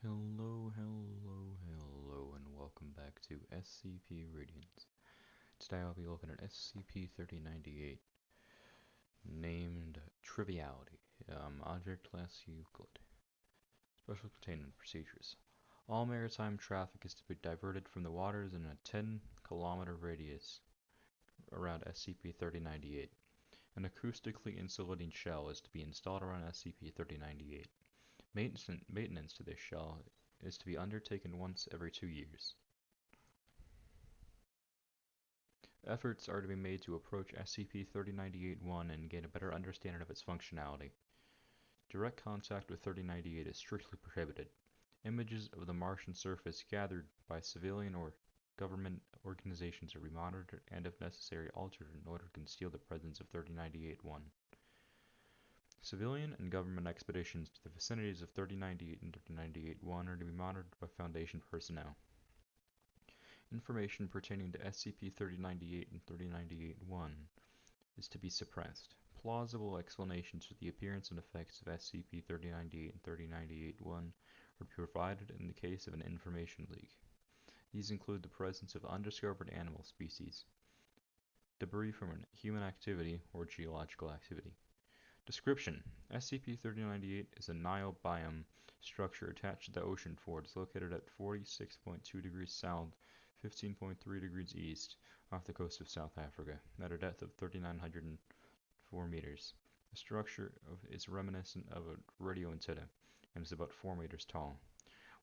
Hello, hello, hello, and welcome back to SCP Radiance. Today I'll be looking at SCP-3098, named Triviality, Object Class Euclid. Special Containment Procedures. All maritime traffic is to be diverted from the waters in a 10-kilometer radius around SCP-3098. An acoustically insulating shell is to be installed around SCP-3098. Maintenance to this shell is to be undertaken once every 2 years. Efforts are to be made to approach SCP-3098-1 and gain a better understanding of its functionality. Direct contact with 3098 is strictly prohibited. Images of the Martian surface gathered by civilian or government organizations are to be monitored and, if necessary, altered in order to conceal the presence of 3098-1. Civilian and government expeditions to the vicinities of 3098 and 3098-1 are to be monitored by Foundation personnel. Information pertaining to SCP-3098 and 3098-1 is to be suppressed. Plausible explanations for the appearance and effects of SCP-3098 and 3098-1 are provided in the case of an information leak. These include the presence of undiscovered animal species, debris from human activity or geological activity. Description: SCP-3098 is a Nile biome structure attached to the ocean floor. It's located at 46.2 degrees south, 15.3 degrees east, off the coast of South Africa, at a depth of 3,904 meters. The structure is reminiscent of a radio antenna and is about 4 meters tall.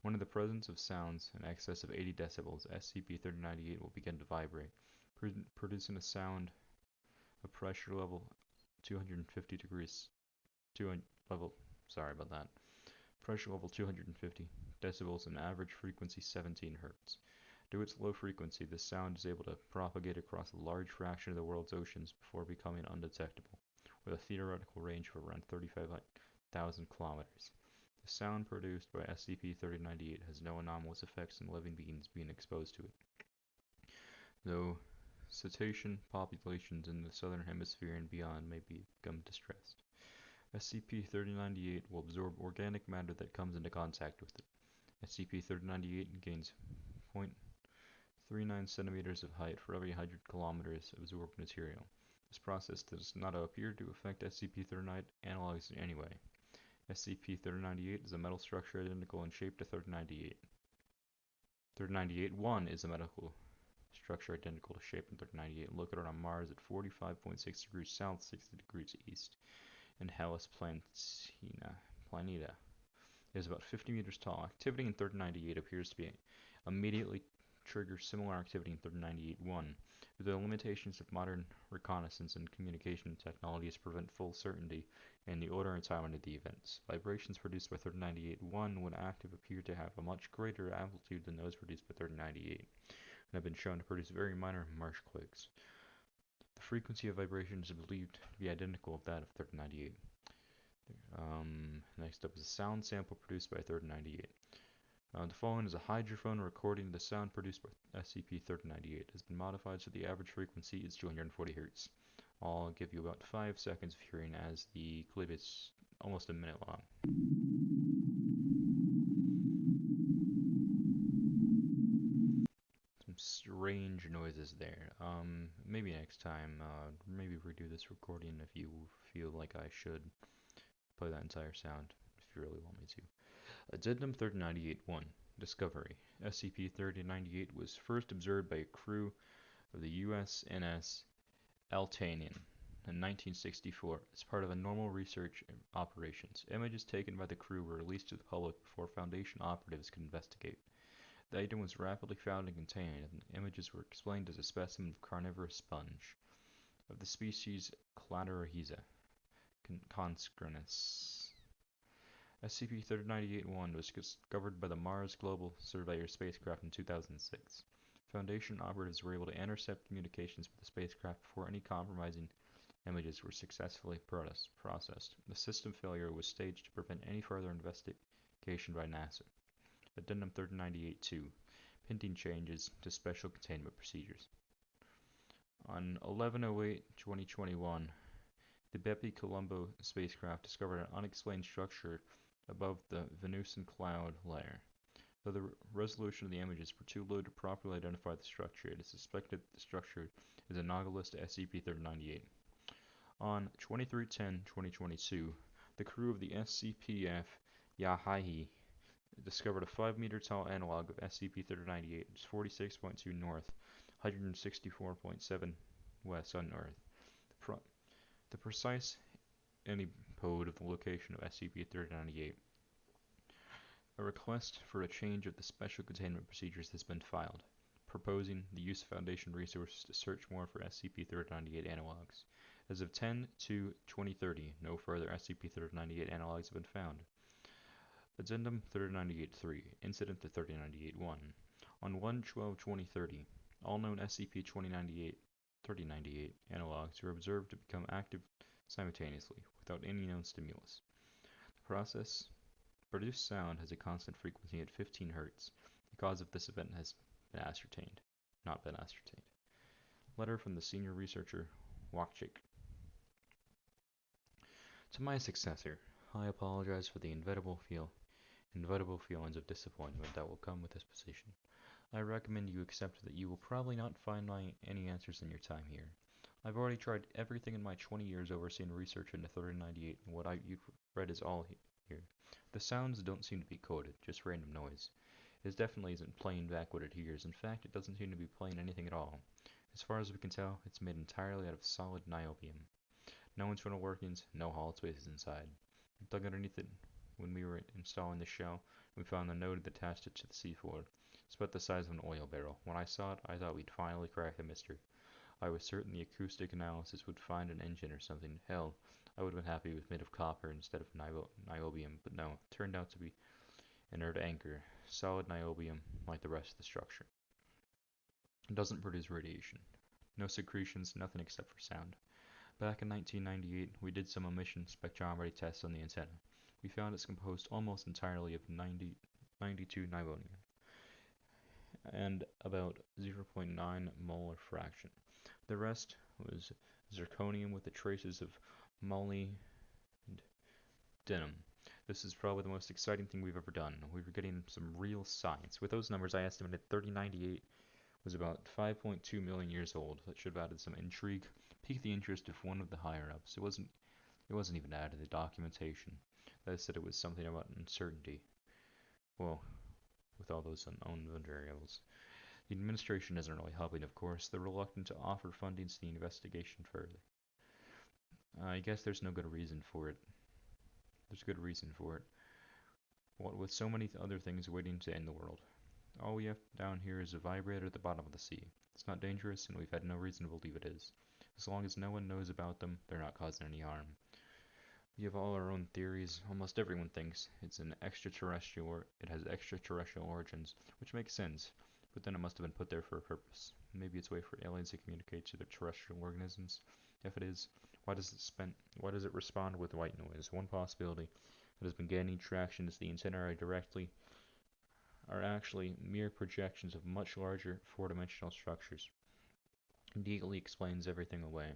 When in the presence of sounds in excess of 80 decibels, SCP-3098 will begin to vibrate, producing a sound of pressure level 250 degrees, pressure level 250 decibels and average frequency 17 Hz. Due to its low frequency, this sound is able to propagate across a large fraction of the world's oceans before becoming undetectable, with a theoretical range of around 35,000 kilometers. The sound produced by SCP-3098 has no anomalous effects on living beings being exposed to it, though cetacean populations in the southern hemisphere and beyond may become distressed. SCP-3098 will absorb organic matter that comes into contact with it. SCP-3098 gains 0.39 centimeters of height for every 100 kilometers of absorbed material. This process does not appear to affect SCP-3098 analogs in any way. SCP-3098 is a metal structure identical in shape to 3098. 3098-1 is a metal structure identical to shape in 3098, located on Mars at 45.6 degrees south, 60 degrees east, in Hellas Planeta. It is about 50 meters tall. Activity in 3098 appears to be immediately trigger similar activity in 3098-1, but the limitations of modern reconnaissance and communication technologies prevent full certainty in the order and timing of the events. Vibrations produced by 3098-1 when active appear to have a much greater amplitude than those produced by 3098, and have been shown to produce very minor marsh quakes. The frequency of vibrations is believed to be identical with that of 3098. Next up is a sound sample produced by 3098. The following is a hydrophone recording the sound produced by SCP-3098. It has been modified so the average frequency is 240 Hz. I'll give you about 5 seconds of hearing as the clip is almost a minute long. Some strange noises there. Maybe next time, maybe redo this recording if you feel like I should play that entire sound, if you really want me to. Addendum 3098-1. Discovery. SCP-3098 was first observed by a crew of the USNS Eltanian in 1964 as part of a normal research operations. Images taken by the crew were released to the public before Foundation operatives could investigate. The item was rapidly found and contained, and the images were explained as a specimen of carnivorous sponge of the species Cladorhiza conscrinus. SCP-3098-1 was discovered by the Mars Global Surveyor spacecraft in 2006. Foundation operatives were able to intercept communications with the spacecraft before any compromising images were successfully processed. The system failure was staged to prevent any further investigation by NASA. Addendum 3098-2. Pending changes to Special Containment Procedures. On 11/08/2021, the Bepi Colombo spacecraft discovered an unexplained structure above the Venusian cloud layer. Though the resolution of the images were too low to properly identify the structure, it is suspected that the structure is analogous to SCP-3098. On 23/10/2022, the crew of the SCP-3098 discovered a 5-meter tall analog of SCP-3098, which is 46.2 north, 164.7 west on Earth. The precise antipode of the location of SCP-3098. A request for a change of the special containment procedures has been filed, proposing the use of Foundation resources to search more for SCP-3098 analogs. As of 10/2/2030, no further SCP-3098 analogs have been found. Addendum 3098-3, Incident to 3098-1. On 1/12/2030, all known SCP-3098 analogs were observed to become active simultaneously, without any known stimulus. The process produced sound has a constant frequency at 15 Hz. The cause of this event has been ascertained. Not been ascertained. Letter from the senior researcher, Wakchik. To my successor, I apologize for the inevitable feelings of disappointment that will come with this position. I recommend you accept that you will probably not find any answers in your time here. I've already tried everything in my 20 years overseeing research into 3098, and what you've read is all here. The sounds don't seem to be coded, just random noise. It definitely isn't playing back what it hears. In fact, it doesn't seem to be playing anything at all. As far as we can tell, it's made entirely out of solid niobium. No internal workings, no hollow spaces inside. We dug underneath it when we were installing the shell, and we found the node that attached it to the seafloor. It's about the size of an oil barrel. When I saw it, I thought we'd finally crack the mystery. I was certain the acoustic analysis would find an engine or something. Hell, I would have been happy with made of copper instead of niobium, but no, it turned out to be inert anchor, solid niobium like the rest of the structure. It doesn't produce radiation. No secretions, nothing except for sound. Back in 1998, we did some emission spectrometry tests on the antenna. We found it's composed almost entirely of 92 niobium and about 0.9 molar fraction. The rest was zirconium with the traces of molybdenum. This is probably the most exciting thing we've ever done. We were getting some real science. With those numbers, I estimated 3098 was about 5.2 million years old. That should have added some intrigue, piqued the interest of one of the higher-ups. It wasn't even added to the documentation. They said it was something about uncertainty. Well, with all those unknown variables. The administration isn't really helping, of course. They're reluctant to offer funding to the investigation further. I guess there's no good reason for it. There's a good reason for it. What with so many other things waiting to end the world. All we have down here is a vibrator at the bottom of the sea. It's not dangerous, and we've had no reason to believe it is. As long as no one knows about them, they're not causing any harm. We have all our own theories. Almost everyone thinks it has extraterrestrial origins, which makes sense. But then it must have been put there for a purpose. Maybe it's a way for aliens to communicate to their terrestrial organisms. If it is, why does it respond with white noise? One possibility that has been gaining traction is the antennae are actually mere projections of much larger four-dimensional structures. Immediately explains everything away.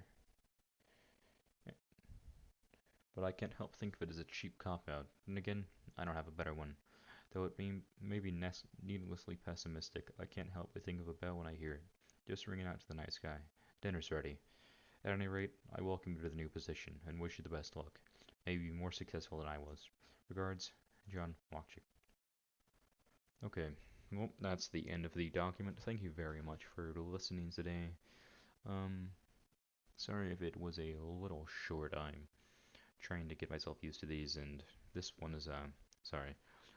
But I can't help think of it as a cheap cop-out. And again, I don't have a better one. Though it may be needlessly pessimistic, I can't help but think of a bell when I hear it, just ringing out to the night sky. Dinner's ready. At any rate, I welcome you to the new position, and wish you the best luck. May you be more successful than I was. Regards, John Wakchik. Okay, well, that's the end of the document. Thank you very much for listening today. Sorry if it was a little short. I'm trying to get myself used to these, and this one is, sorry.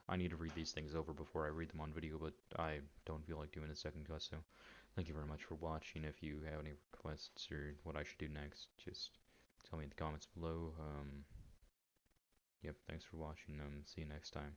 I need to read these things over before I read them on video, but I don't feel like doing a second cut, so thank you very much for watching. If you have any requests or what I should do next, just tell me in the comments below. Yep, thanks for watching. See you next time.